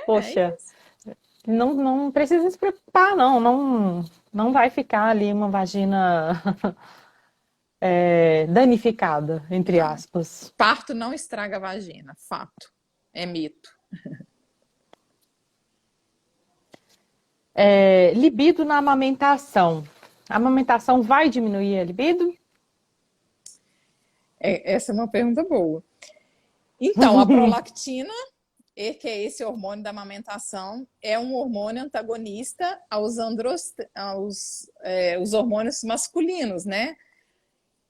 Poxa, é não precisa se preocupar, não vai ficar ali uma vagina danificada, entre aspas. Parto não estraga a vagina, fato, é mito. Libido na amamentação. A amamentação vai diminuir a libido? Essa é uma pergunta boa. Então, a prolactina, que é esse hormônio da amamentação, é um hormônio antagonista aos hormônios masculinos, né?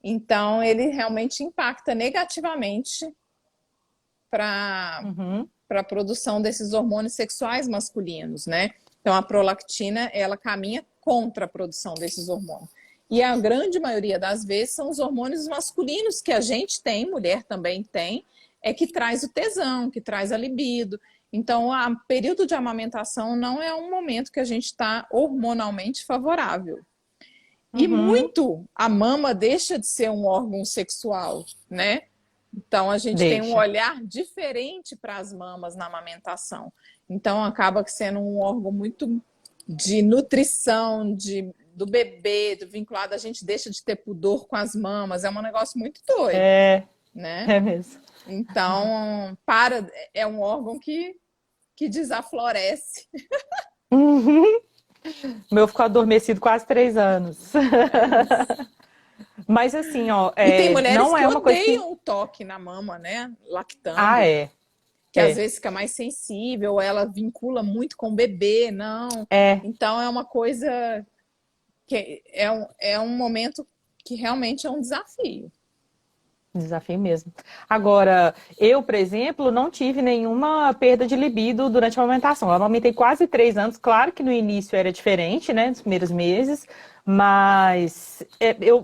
Então, ele realmente impacta negativamente para a produção desses hormônios sexuais masculinos, né? Então, a prolactina, ela caminha contra a produção desses hormônios. E a grande maioria das vezes são os hormônios masculinos que a gente tem, mulher também tem, que traz o tesão, que traz a libido. Então, o período de amamentação não é um momento que a gente está hormonalmente favorável. E muito, a mama deixa de ser um órgão sexual, né? Então, a gente tem um olhar diferente para as mamas na amamentação. Então, acaba sendo um órgão muito de nutrição, do bebê, vinculado. A gente deixa de ter pudor com as mamas. É um negócio muito doido. Né? É mesmo. Então, é um órgão que desaflorece. O meu ficou adormecido quase 3 anos. Mas assim, e tem mulheres não que é uma coisa odeiam o toque na mama, né? Lactando. que às vezes fica mais sensível, ou ela vincula muito com o bebê, não. Então é uma coisa que é um momento que realmente é um desafio. Desafio mesmo. Agora, eu, por exemplo, não tive nenhuma perda de libido durante a amamentação. Eu amamentei quase 3 anos. Claro que no início era diferente, né? Nos primeiros meses. Mas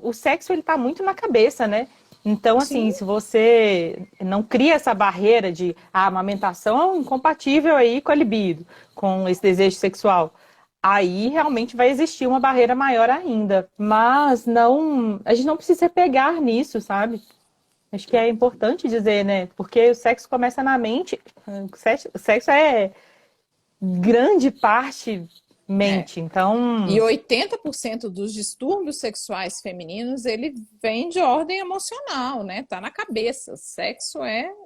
o sexo, ele tá muito na cabeça, né? Então, assim, se você não cria essa barreira de a amamentação é incompatível aí com a libido, com esse desejo sexual, aí realmente vai existir uma barreira maior ainda. Mas não, a gente não precisa se pegar nisso, sabe? Acho que é importante dizer, né? Porque o sexo começa na mente. O sexo é grande parte mente. Então. E 80% dos distúrbios sexuais femininos, ele vem de ordem emocional, né? Tá na cabeça. Sexo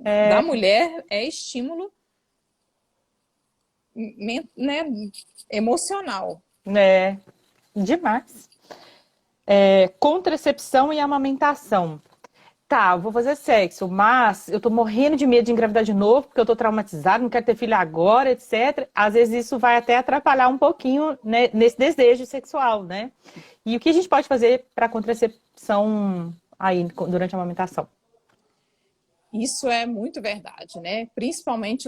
da mulher é estímulo, né, emocional. É demais. Contracepção e amamentação. Tá, eu vou fazer sexo, mas eu tô morrendo de medo de engravidar de novo, porque eu tô traumatizada, não quero ter filho agora, etc. Às vezes isso vai até atrapalhar um pouquinho, né, nesse desejo sexual, né? E o que a gente pode fazer para contracepção aí durante a amamentação? Isso é muito verdade, né? Principalmente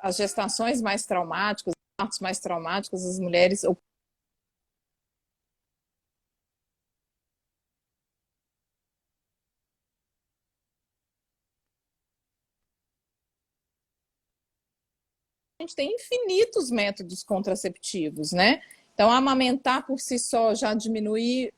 as gestações mais traumáticas, os partos mais traumáticos, as mulheres a gente tem infinitos métodos contraceptivos, né? Então, amamentar por si só já diminui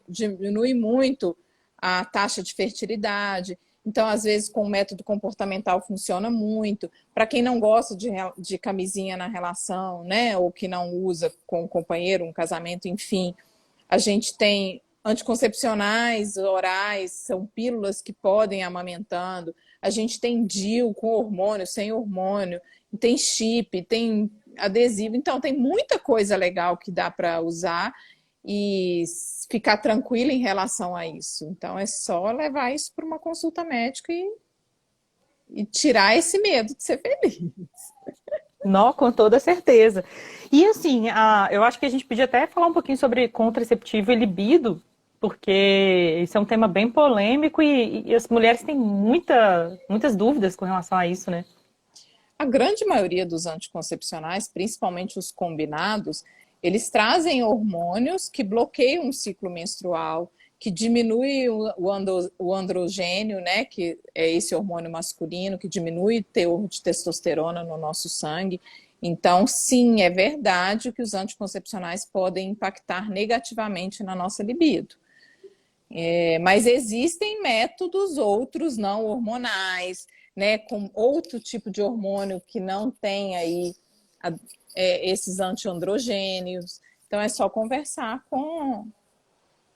muito a taxa de fertilidade. Então, às vezes, com o método comportamental funciona muito. Para quem não gosta de camisinha na relação, né? Ou que não usa com o companheiro, um casamento, enfim, a gente tem anticoncepcionais orais, são pílulas que podem ir amamentando. A gente tem DIU com hormônio, sem hormônio. Tem chip, tem adesivo. Então, tem muita coisa legal que dá para usar e ficar tranquila em relação a isso. Então, é só levar isso para uma consulta médica e tirar esse medo de ser feliz. Não, com toda certeza. E assim, eu acho que a gente podia até falar um pouquinho sobre contraceptivo e libido, porque isso é um tema bem polêmico e as mulheres têm muitas dúvidas com relação a isso, né? A grande maioria dos anticoncepcionais, principalmente os combinados, eles trazem hormônios que bloqueiam o ciclo menstrual, que diminui o androgênio, né, que é esse hormônio masculino, que diminui o teor de testosterona no nosso sangue. Então, sim, é verdade que os anticoncepcionais podem impactar negativamente na nossa libido. Mas existem métodos outros não hormonais, né, com outro tipo de hormônio que não tem aí esses antiandrogênios. Então é só conversar com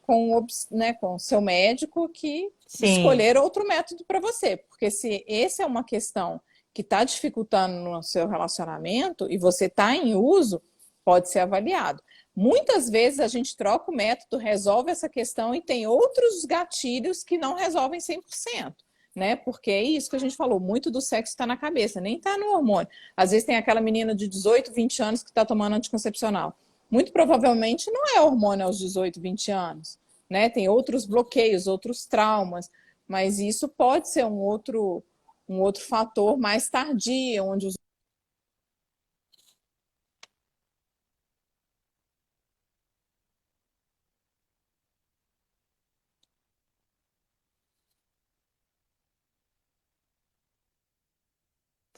o seu médico que escolher outro método para você. Porque se essa é uma questão que está dificultando no seu relacionamento e você está em uso, pode ser avaliado. Muitas vezes a gente troca o método, resolve essa questão e tem outros gatilhos que não resolvem 100%. Né? Porque é isso que a gente falou, muito do sexo está na cabeça, nem está no hormônio. Às vezes tem aquela menina de 18, 20 anos que está tomando anticoncepcional. Muito provavelmente não é hormônio aos 18, 20 anos. Né? Tem outros bloqueios, outros traumas, mas isso pode ser um outro fator mais tardio, onde os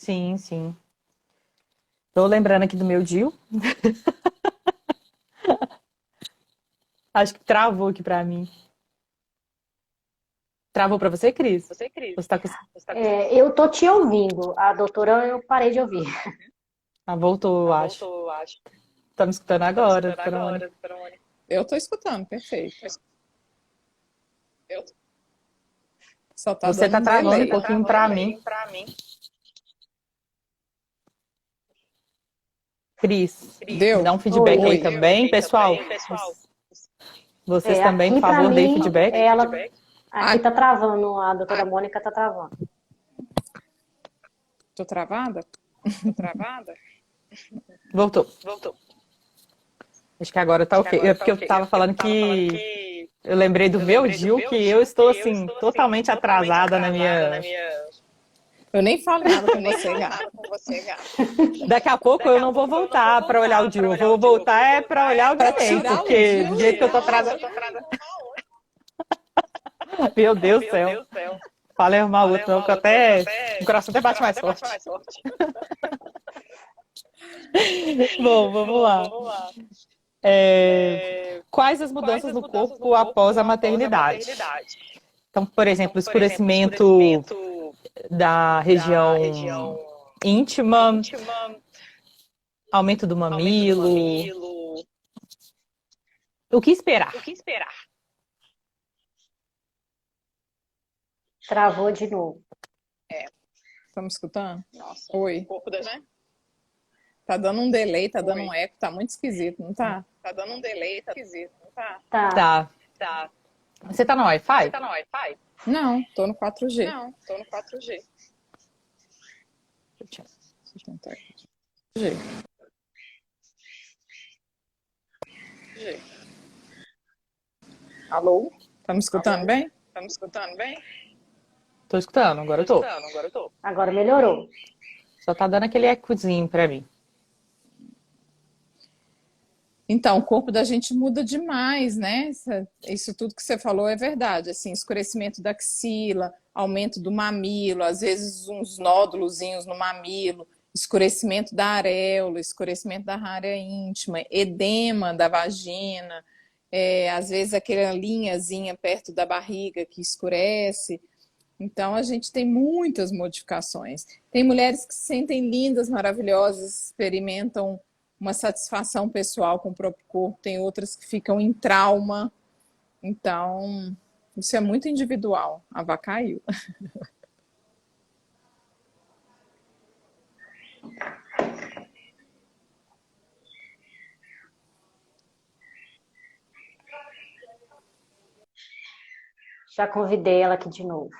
Sim, sim. Tô lembrando aqui do meu DIU. Acho que travou aqui para mim. Travou para você, Cris? Você tá com... Eu tô te ouvindo. A doutora eu parei de ouvir. Voltou, eu acho. Tá me escutando agora, doutora Mônica? Eu tô escutando, perfeito. Só tá você tá travando delay. um pouquinho para mim. Cris, dá um feedback aí também, pessoal. Vocês também, por favor, deem feedback. Aqui tá travando, a doutora Mônica tá travando. Tô travada? travada? Voltou. Acho que agora tá ok. É porque eu tava falando que eu lembrei do meu Gil, que eu estou assim, totalmente atrasada na minha. Eu nem falo nada com você, gata. Daqui a pouco eu não vou voltar para olhar o Gil. Eu vou voltar é para olhar Pra alguém, tirar o porque Gil do jeito que eu tô e atrasada. Meu Deus do céu. Fala arrumar outro, não, que até. O coração até bate mais forte. Bom, vamos lá. Quais as mudanças no corpo após a maternidade? Então, por exemplo, escurecimento da região íntima, aumento do mamilo. O que esperar? Travou de novo. Tá me escutando? Oi. Tá dando um delay, tá dando um eco, tá muito esquisito, não tá? Tá. Tá. Você tá no Wi-Fi? Não, tô no 4G. Deixa eu tentar aqui. 4G. Alô? Tá me escutando bem? Tô escutando, agora eu tô. Agora melhorou. Só tá dando aquele ecozinho pra mim. Então, o corpo da gente muda demais, né? Isso tudo que você falou é verdade. Assim, escurecimento da axila, aumento do mamilo, às vezes uns nódulozinhos no mamilo, escurecimento da areola, escurecimento da área íntima, edema da vagina, às vezes aquela linhazinha perto da barriga que escurece. Então, a gente tem muitas modificações. Tem mulheres que se sentem lindas, maravilhosas, experimentam uma satisfação pessoal com o próprio corpo, tem outras que ficam em trauma. Então, isso é muito individual. A vaca caiu. Já convidei ela aqui de novo.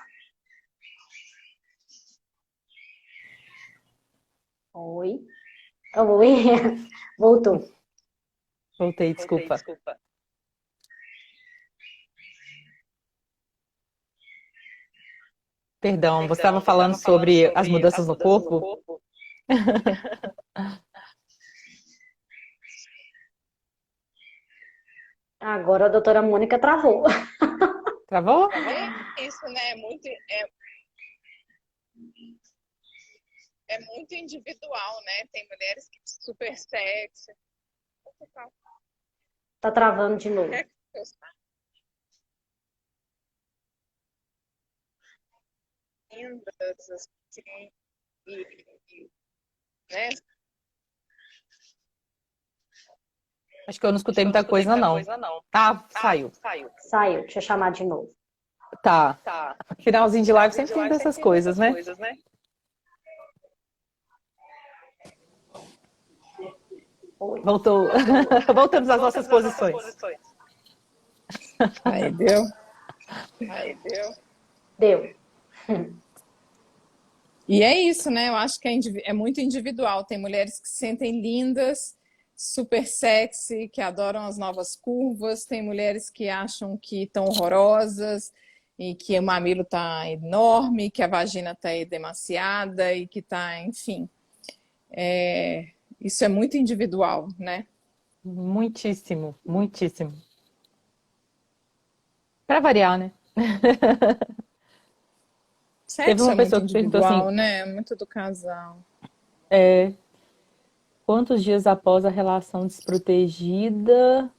Oi. Voltou. Voltei, desculpa. Perdão, você estava falando sobre as mudanças no corpo? Agora a doutora Mônica travou. Travou? Isso, né? É muito individual, né? Tem mulheres que super sexy. Tá travando de novo. Lindas, assim, né? Acho que eu não escutei muita coisa, não. Ah, saiu. Saiu. Deixa eu chamar de novo. Tá. Finalzinho de live sempre tem dessas coisas, né? Voltou. Voltamos às nossas posições. Aí deu. Deu. E é isso, né? Eu acho que é muito individual. Tem mulheres que se sentem lindas, super sexy, que adoram as novas curvas. Tem mulheres que acham que estão horrorosas e que o mamilo está enorme, que a vagina está demasiada e que está, enfim. Isso é muito individual, né? Muitíssimo. Pra variar, né? Teve uma pessoa que perguntou assim, né? Muito do casal. quantos dias após a relação desprotegida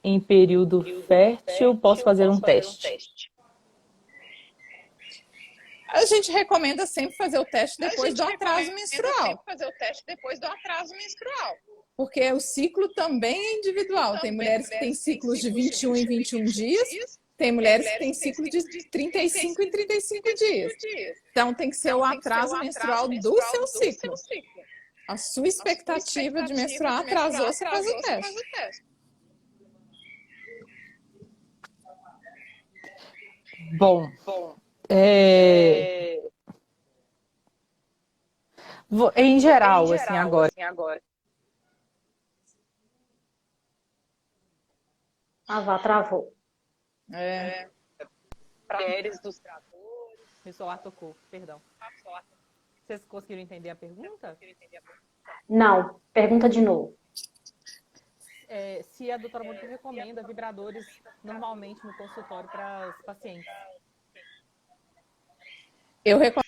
em período fértil posso fazer um teste? A gente recomenda sempre fazer o teste depois do atraso menstrual. Porque o ciclo também é individual. Tem mulheres que têm ciclos de 21 em 21 dias, tem mulheres que têm ciclo de 35 em 35 dias. Então tem que ser o atraso menstrual do seu ciclo. A sua expectativa de menstruar atrasou, você faz o teste. Bom, Em geral, assim, agora. A Vá travou. Mulheres dos tratores. Meu celular tocou, perdão. Vocês conseguiram entender a pergunta? Não, pergunta de novo. Se a doutora Mônica recomenda vibradores normalmente no consultório para os pacientes. Eu recomendo.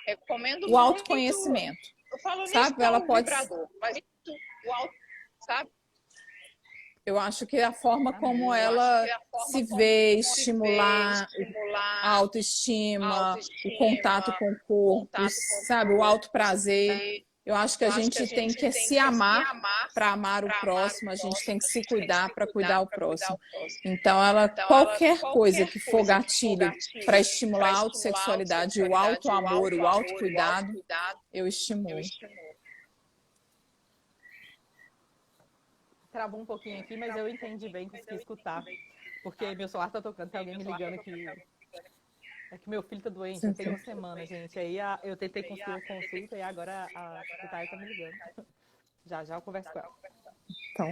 Recomendo o autoconhecimento. Eu falo sabe? Ela pode. Mas o auto, sabe? Eu acho que a forma como ela se vê, estimular a autoestima, o contato com o corpo, sabe? O autoprazer. Eu acho que a gente tem que se amar para amar o próximo, a gente tem que se cuidar para cuidar o próximo. Então, qualquer coisa que for gatilho para estimular a autossexualidade, o autoamor, o autocuidado, eu estimulo. Travou um pouquinho aqui, mas eu entendi bem, consegui escutar. Porque meu celular tá tocando, tem alguém me ligando aqui. É que meu filho tá doente, já tem uma semana, gente. Aí eu tentei conseguir uma consulta e agora a secretária tá me ligando. Já eu converso com ela. Então,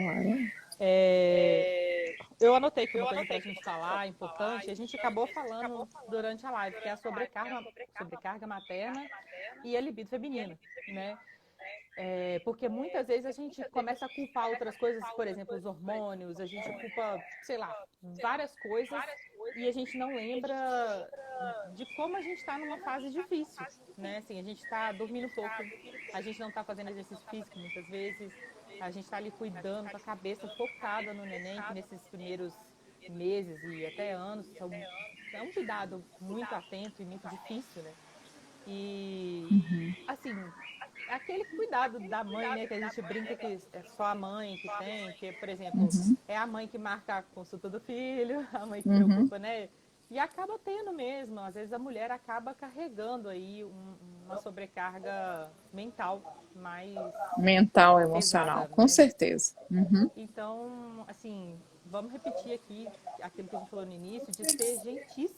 eu anotei que uma coisa pra gente falar, importante, a gente acabou falando durante a live, que é a sobrecarga materna e a libido feminina, né? Porque muitas vezes a gente começa a culpar outras coisas, por exemplo, os hormônios, a gente culpa, sei lá, várias coisas e a gente não lembra de como a gente está numa fase difícil, né? Assim, a gente está dormindo pouco, a gente não está fazendo exercício físico muitas vezes, a gente está ali cuidando com a cabeça focada no neném, que nesses primeiros meses e até anos é um cuidado muito atento e muito difícil, né? E, assim, aquele cuidado da mãe, né, que a gente brinca que é só a mãe que tem, que, por exemplo, é a mãe que marca a consulta do filho, a mãe que preocupa, né? E acaba tendo mesmo, às vezes a mulher acaba carregando aí uma sobrecarga mental mais mental, emocional, pesada, com né? certeza. Então, assim, vamos repetir aqui aquilo que a gente falou no início, de ser gentis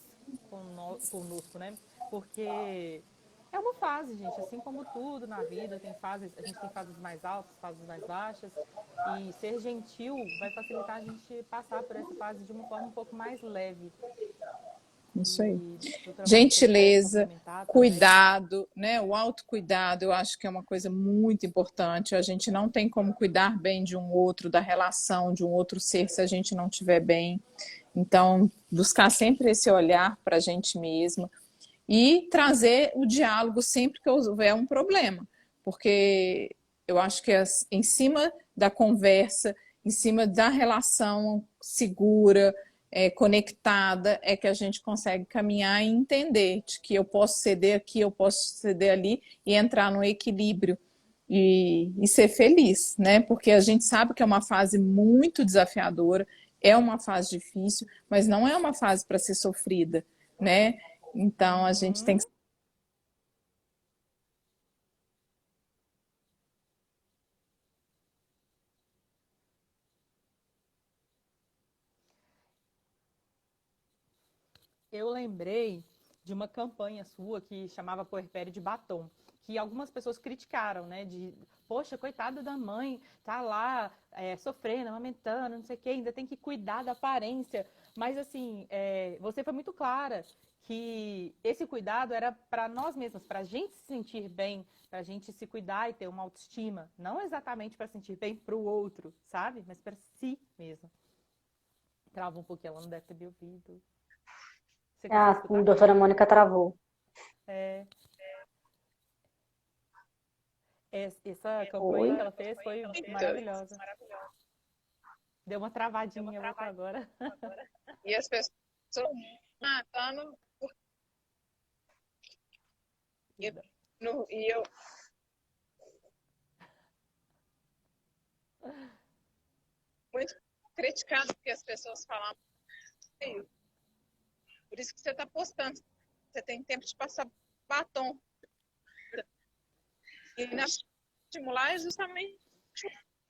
conosco, né? Porque é uma fase, gente, assim como tudo na vida, tem fases, a gente tem fases mais altas, fases mais baixas, e ser gentil vai facilitar a gente passar por essa fase de uma forma um pouco mais leve. Isso aí. Gentileza, cuidado, né? O autocuidado, eu acho que é uma coisa muito importante. A gente não tem como cuidar bem de um outro, da relação de um outro ser, se a gente não estiver bem. Então, buscar sempre esse olhar para a gente mesma e trazer o diálogo sempre que houver um problema, porque eu acho que em cima da conversa, em cima da relação segura, conectada, é que a gente consegue caminhar e entender de que eu posso ceder aqui, eu posso ceder ali e entrar no equilíbrio e ser feliz, né? Porque a gente sabe que é uma fase muito desafiadora, é uma fase difícil, mas não é uma fase para ser sofrida, né? Então a gente tem que. Eu lembrei de uma campanha sua que chamava Puerpério de Batom, que algumas pessoas criticaram, né? De, poxa, coitada da mãe, tá lá sofrendo, amamentando, não sei o quê, ainda tem que cuidar da aparência. Mas, assim, você foi muito clara que esse cuidado era para nós mesmos, para a gente se sentir bem, para a gente se cuidar e ter uma autoestima. Não exatamente para sentir bem para o outro, sabe? Mas para si mesmo. Trava um pouquinho, ela não deve ter me ouvido. A doutora Mônica travou. Essa campanha que ela fez foi maravilhosa. Deu uma travadinha agora. E as pessoas matando. E eu. Muito criticado porque as pessoas falam. Por isso que você está postando. Você tem tempo de passar batom. E na estimular é justamente,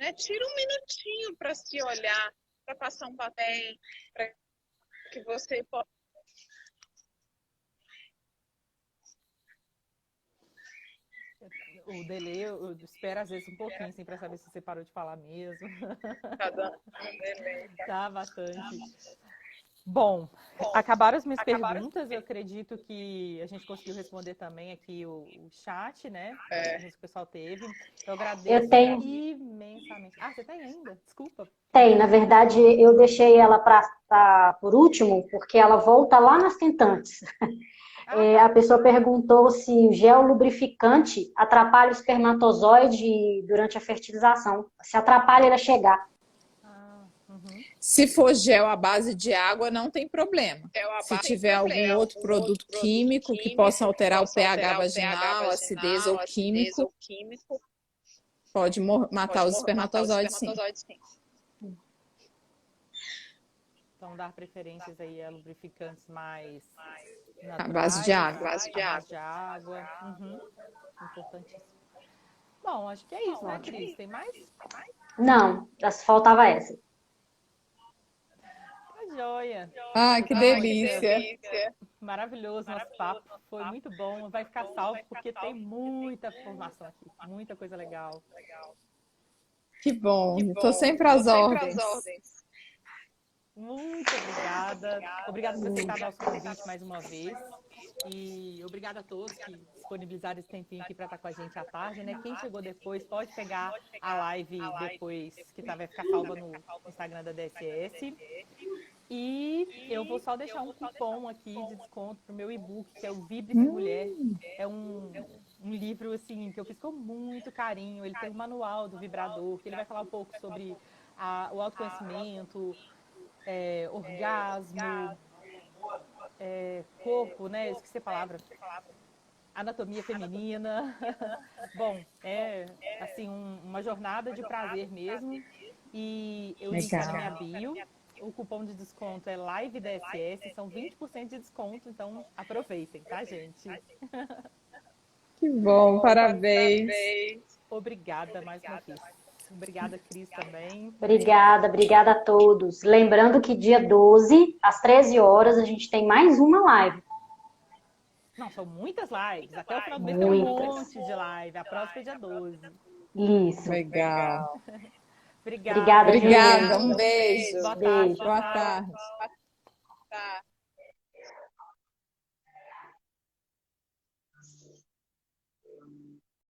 né? Tira um minutinho para se olhar, para passar um batom, para que você possa. o delay, eu espero às vezes um pouquinho, assim, para saber se você parou de falar mesmo. Tá dando um delay. Tá bastante. Bom, acabaram as minhas perguntas. Eu acredito que a gente conseguiu responder também aqui o chat, né? As perguntas que o pessoal teve. Eu agradeço Eu tenho. imensamente. Ah, você tem ainda? Desculpa. Tem, na verdade, eu deixei ela por último, porque ela volta lá nas tentantes. A pessoa perguntou se o gel lubrificante atrapalha o espermatozoide durante a fertilização, se atrapalha ele a chegar. Se for gel à base de água, não tem problema. Se tiver algum outro produto químico que possa alterar o pH vaginal, acidez ou químico, pode matar os espermatozoides, sim. Então, dar preferências aí a lubrificantes mais À base de água. base de água. Importantíssimo. Bom, acho que é isso, né, Cris? Tem mais? Não, faltava essa. Tá joia. Ai, que delícia. Maravilhoso nosso papo. Foi muito bom. Vai ficar salvo porque tem muita informação aqui. Muita coisa legal. Que bom. Estou sempre às ordens. Muito obrigada. Obrigada por aceitar nosso convite mais uma vez. E obrigada a todos que disponibilizaram esse tempinho aqui para estar com a gente à tarde, né? Quem chegou depois pode pegar a live depois, que vai ficar salva no Instagram da DSS. E eu vou só deixar um cupom aqui de desconto pro meu e-book, que é o Vibre-se Mulher. É um livro, assim, que eu fiz com muito carinho. Ele tem um manual do vibrador, que ele vai falar um pouco sobre o autoconhecimento, orgasmo, corpo, né? Esqueci a palavra. Anatomia feminina. Bom, assim, uma jornada de prazer mesmo. E eu link na minha bio. O cupom de desconto é LiveDSS, são 20% de desconto, então aproveitem, tá, gente? Que bom, parabéns. Obrigada mais uma vez. Obrigada, Cris, também. Obrigada a todos. Lembrando que dia 12, às 13 horas, a gente tem mais uma live. Não, são muitas lives. Até o final do mês tem um monte de live. A próxima é dia 12. Isso. Legal. Obrigada, Obrigada, um beijo. Boa tarde. Boa tarde.